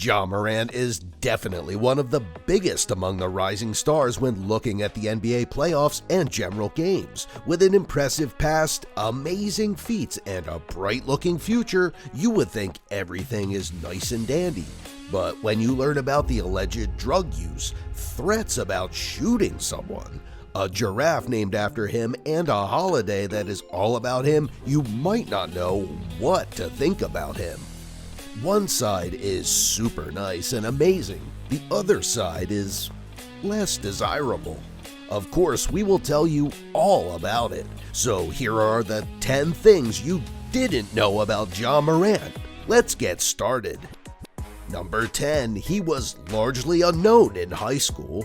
Ja Morant is definitely one of the biggest among the rising stars when looking at the NBA playoffs and general games. With an impressive past, amazing feats, and a bright-looking future, you would think everything is nice and dandy. But when you learn about the alleged drug use, threats about shooting someone, a giraffe named after him, and a holiday that is all about him, you might not know what to think about him. One side is super nice and amazing. The other side is less desirable. Of course, we will tell you all about it. So here are the 10 things you didn't know about Ja Morant. Let's get started. Number 10, he was largely unknown in high school.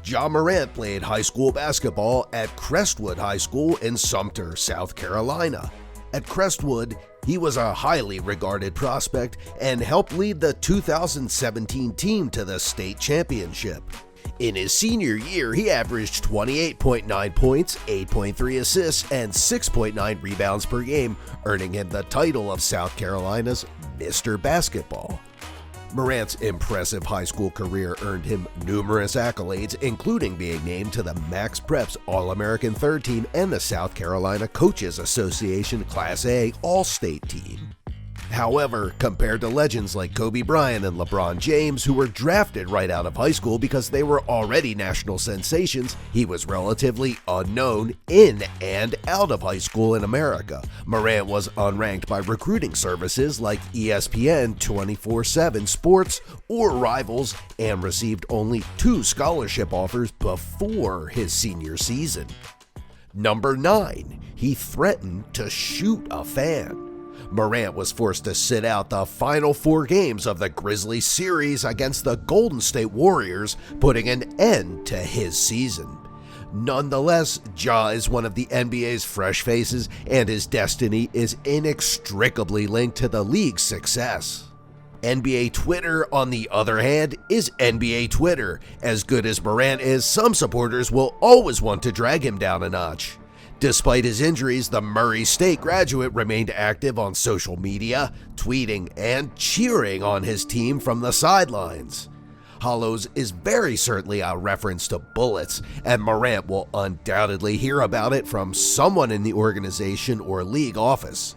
Ja Morant played high school basketball at Crestwood High School in Sumter, South Carolina. At Crestwood, he was a highly regarded prospect and helped lead the 2017 team to the state championship. In his senior year, he averaged 28.9 points, 8.3 assists, and 6.9 rebounds per game, earning him the title of South Carolina's Mr. Basketball. Morant's impressive high school career earned him numerous accolades, including being named to the Max Preps All-American Third Team and the South Carolina Coaches Association Class A All-State Team. However, compared to legends like Kobe Bryant and LeBron James, who were drafted right out of high school because they were already national sensations, he was relatively unknown in and out of high school in America. Morant was unranked by recruiting services like ESPN 24/7 Sports or Rivals and received only 2 scholarship offers before his senior season. Number 9. He threatened to shoot a fan. Morant was forced to sit out the final 4 games of the Grizzlies series against the Golden State Warriors, putting an end to his season. Nonetheless, Ja is one of the NBA's fresh faces, and his destiny is inextricably linked to the league's success. NBA Twitter, on the other hand, is NBA Twitter. As good as Morant is, some supporters will always want to drag him down a notch. Despite his injuries, the Murray State graduate remained active on social media, tweeting and cheering on his team from the sidelines. Hollows is very certainly a reference to bullets, and Morant will undoubtedly hear about it from someone in the organization or league office.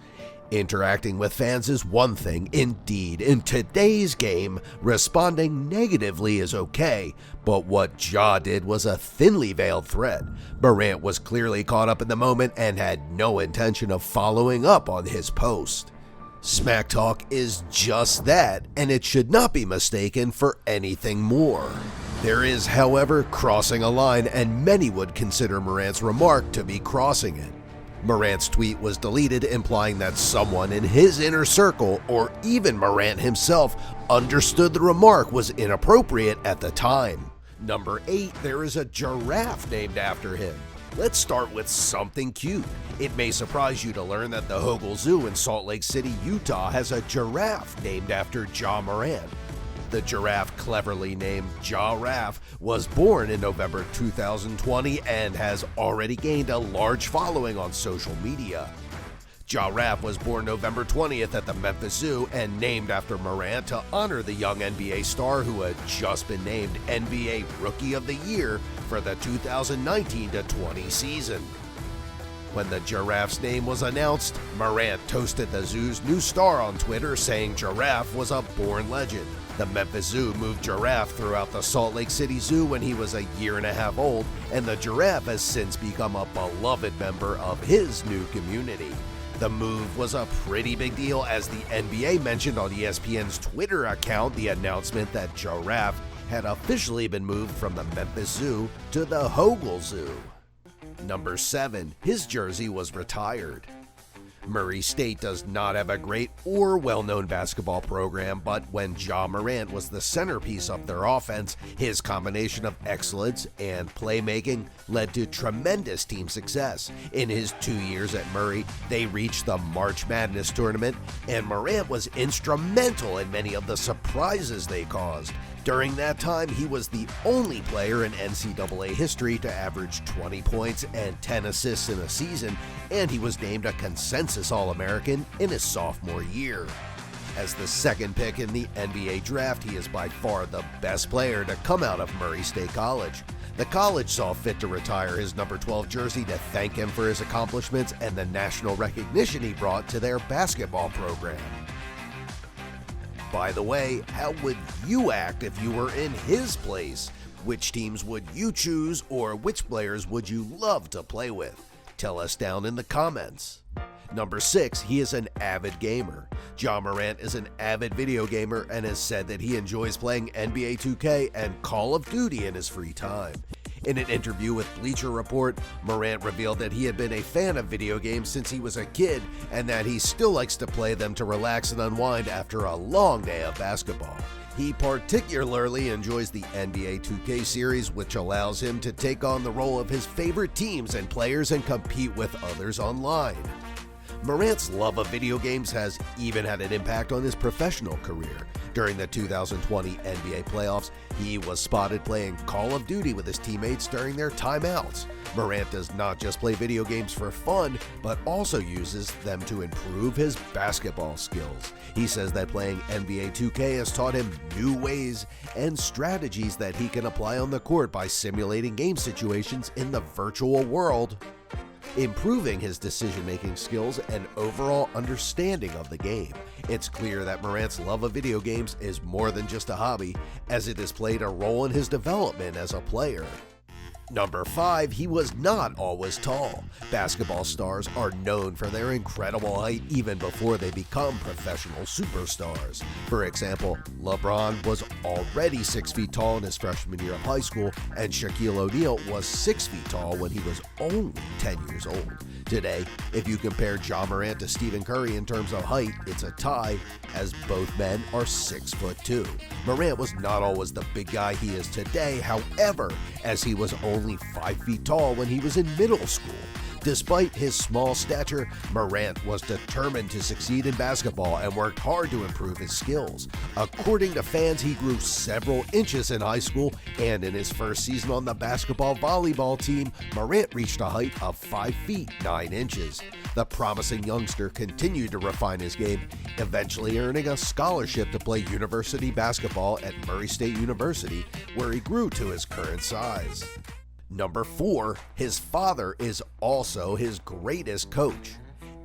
Interacting with fans is one thing. Indeed, in today's game, responding negatively is okay, but what Ja did was a thinly veiled threat. Morant was clearly caught up in the moment and had no intention of following up on his post. Smack talk is just that, and it should not be mistaken for anything more. There is, however, crossing a line, and many would consider Morant's remark to be crossing it. Morant's tweet was deleted, implying that someone in his inner circle, or even Morant himself, understood the remark was inappropriate at the time. Number 8, there is a giraffe named after him. Let's start with something cute. It may surprise you to learn that the Hogle Zoo in Salt Lake City, Utah has a giraffe named after Ja Morant. The giraffe, cleverly named Ja-Raff, was born in November 2020 and has already gained a large following on social media. Ja-Raff was born November 20th at the Memphis Zoo and named after Morant to honor the young NBA star who had just been named NBA Rookie of the Year for the 2019-20 season. When the giraffe's name was announced, Morant toasted the zoo's new star on Twitter, saying Giraffe was a born legend. The Memphis Zoo moved Giraffe throughout the Salt Lake City Zoo when he was a year and a half old, and the giraffe has since become a beloved member of his new community. The move was a pretty big deal, as the NBA mentioned on ESPN's Twitter account the announcement that Giraffe had officially been moved from the Memphis Zoo to the Hogle Zoo. Number 7, his jersey was retired. Murray State does not have a great or well-known basketball program, but when Ja Morant was the centerpiece of their offense, his combination of excellence and playmaking led to tremendous team success. In his 2 years at Murray, they reached the March Madness tournament, and Morant was instrumental in many of the surprises they caused. During that time, he was the only player in NCAA history to average 20 points and 10 assists in a season, and he was named a consensus All-American in his sophomore year. As the second pick in the NBA draft, he is by far the best player to come out of Murray State College. The college saw fit to retire his number 12 jersey to thank him for his accomplishments and the national recognition he brought to their basketball program. By the way, how would you act if you were in his place? Which teams would you choose, or which players would you love to play with? Tell us down in the comments. Number 6, he is an avid gamer. Ja Morant is an avid video gamer and has said that he enjoys playing NBA 2K and Call of Duty in his free time. In an interview with Bleacher Report, Morant revealed that he had been a fan of video games since he was a kid and that he still likes to play them to relax and unwind after a long day of basketball. He particularly enjoys the NBA 2K series, which allows him to take on the role of his favorite teams and players and compete with others online. Morant's love of video games has even had an impact on his professional career. During the 2020 NBA playoffs, he was spotted playing Call of Duty with his teammates during their timeouts. Morant does not just play video games for fun, but also uses them to improve his basketball skills. He says that playing NBA 2K has taught him new ways and strategies that he can apply on the court by simulating game situations in the virtual world, improving his decision-making skills and overall understanding of the game. It's clear that Morant's love of video games is more than just a hobby, as it has played a role in his development as a player. Number 5, he was not always tall. Basketball stars are known for their incredible height even before they become professional superstars. For example, LeBron was already 6 feet tall in his freshman year of high school, and Shaquille O'Neal was 6 feet tall when he was only 10 years old. Today, if you compare Ja Morant to Stephen Curry in terms of height, it's a tie, as both men are 6'2". Morant was not always the big guy he is today, however, as he was only 5 feet tall when he was in middle school. Despite his small stature, Morant was determined to succeed in basketball and worked hard to improve his skills. According to fans, he grew several inches in high school, and in his first season on the basketball-volleyball team, Morant reached a height of 5 feet 9 inches. The promising youngster continued to refine his game, eventually earning a scholarship to play university basketball at Murray State University, where he grew to his current size. Number 4, his father is also his greatest coach.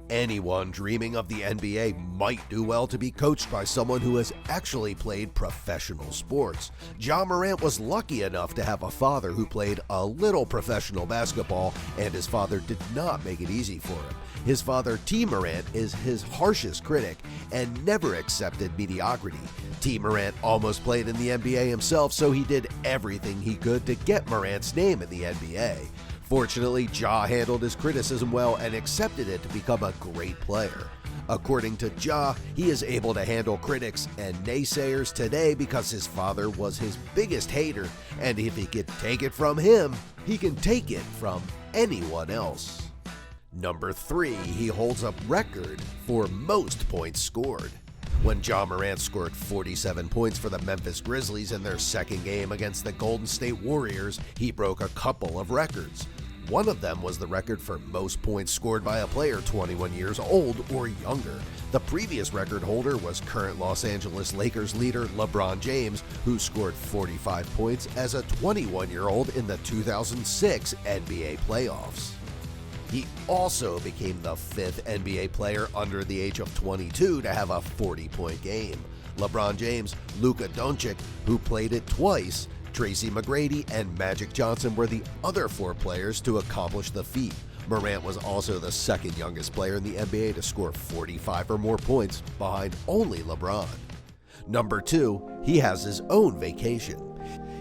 Anyone dreaming of the NBA might do well to be coached by someone who has actually played professional sports. Ja Morant was lucky enough to have a father who played a little professional basketball, and his father did not make it easy for him. His father, T. Morant, is his harshest critic and never accepted mediocrity. T. Morant almost played in the NBA himself, so he did everything he could to get Morant's name in the NBA. Fortunately, Ja handled his criticism well and accepted it to become a great player. According to Ja, he is able to handle critics and naysayers today because his father was his biggest hater, and if he could take it from him, he can take it from anyone else. Number 3, he holds a record for most points scored. When Ja Morant scored 47 points for the Memphis Grizzlies in their second game against the Golden State Warriors, he broke a couple of records. One of them was the record for most points scored by a player 21 years old or younger. The previous record holder was current Los Angeles Lakers leader LeBron James, who scored 45 points as a 21-year-old in the 2006 NBA playoffs. He also became the 5th NBA player under the age of 22 to have a 40-point game. LeBron James, Luka Doncic, who played it twice, Tracy McGrady, and Magic Johnson were the other 4 players to accomplish the feat. Morant was also the second youngest player in the NBA to score 45 or more points, behind only LeBron. Number 2, he has his own vacation.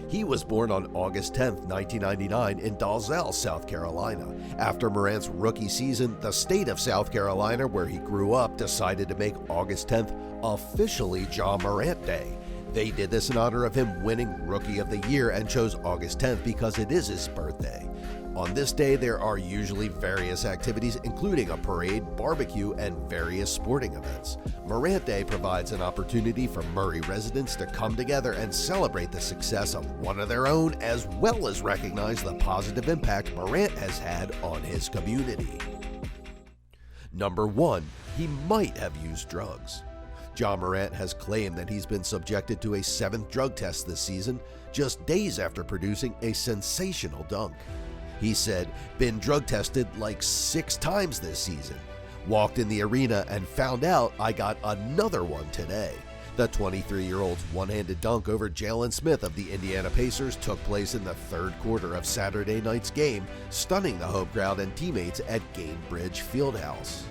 He was born on August 10, 1999 in Dalzell, South Carolina. After Morant's rookie season, the state of South Carolina, where he grew up, decided to make August 10th officially Ja Morant Day. They did this in honor of him winning Rookie of the Year and chose August 10th because it is his birthday. On this day, there are usually various activities, including a parade, barbecue, and various sporting events. Morant Day provides an opportunity for Murray residents to come together and celebrate the success of one of their own, as well as recognize the positive impact Morant has had on his community. Number 1, he might have used drugs. Ja Morant has claimed that he's been subjected to a 7th drug test this season, just days after producing a sensational dunk. He said, "Been drug tested like 6 times this season. Walked in the arena and found out I got another one today." The 23-year-old's one-handed dunk over Jalen Smith of the Indiana Pacers took place in the 3rd quarter of Saturday night's game, stunning the home crowd and teammates at Gainbridge Fieldhouse.